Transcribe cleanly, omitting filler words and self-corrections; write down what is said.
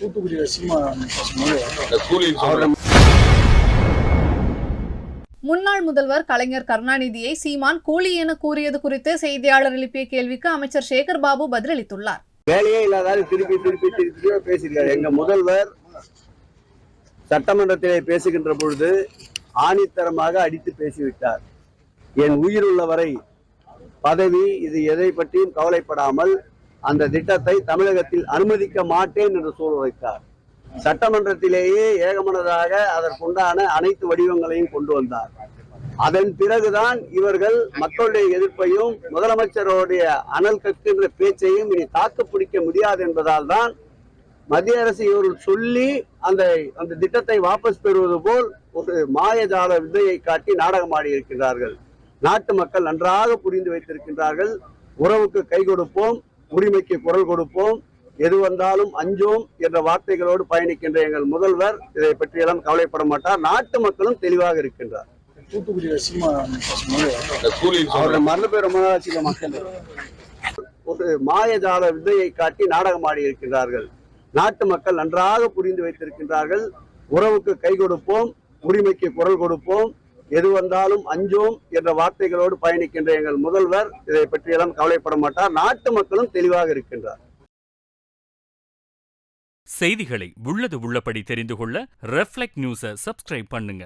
தூத்துக்குடியில சீமான் முன்னாள் முதல்வர் கலைஞர் கருணாநிதியை சீமான் கூலி என கூறியது குறித்து செய்தியாளர் எழுப்பிய கேள்விக்கு அமைச்சர் சேகர் பாபு பதிலளித்துள்ளார். வேலையே இல்லாத திருப்பி பேசியிருக்காரு. எங்க முதல்வர் சட்டமன்றத்திலே பேசுகின்ற பொழுது ஆணித்தரமாக அடித்து பேசிவிட்டார். என் உயிர் உள்ளவரை பதவி இது எதை பற்றியும் கவலைப்படாமல் அந்த திட்டத்தை தமிழகத்தில் அனுமதிக்க மாட்டேன் என்று சூழ வைத்தார். சட்டமன்றத்திலேயே ஏகமனதாக அதற்குண்டான அனைத்து வடிவங்களையும் கொண்டு வந்தார். அதன் பிறகுதான் இவர்கள் மக்களுடைய எதிர்ப்பையும் முதலமைச்சருடைய அனல் கக்கின்ற பேச்சையும் இனி தாக்கு பிடிக்க முடியாது என்பதால் தான் மத்திய அரசு இவர்கள் சொல்லி அந்த திட்டத்தை வாபஸ் பெறுவது போல் ஒரு மாயஜால வித்தையை காட்டி நாடகமாடி இருக்கின்றார்கள். நாட்டு மக்கள் நன்றாக புரிந்து வைத்திருக்கின்றார்கள். உறவுக்கு கை கொடுப்போம், உரிமைக்கு குரல் கொடுப்போம், எது வந்தாலும் அஞ்சோம் என்ற வார்த்தைகளோடு பயணிக்கின்ற எங்கள் முதல்வர் இதை பற்றியெல்லாம் கவலைப்பட மாட்டார். நாட்டு மக்களும் தெளிவாக இருக்கின்றார். அவருடைய மரண பேர் மக்கள் ஒரு மாயஜால வித்தையை காட்டி நாடகமாடி இருக்கின்றார்கள். நாட்டு மக்கள் நன்றாக புரிந்து வைத்திருக்கின்றார்கள். உறவுக்கு கை கொடுப்போம், உரிமைக்கு குரல் கொடுப்போம், எது வந்தாலும் அஞ்சோம் என்ற வார்த்தைகளோடு பயணிக்கின்ற எங்கள் முதல்வர் இதை பற்றியெல்லாம் கவலைப்பட மாட்டார். நாட்டு மக்களும் தெளிவாக இருக்கின்றார். செய்திகளை உள்ளது உள்ளபடி தெரிந்து கொள்ள ரெஃப்ளெக்ட் நியூஸை சப்ஸ்கிரைப் பண்ணுங்க.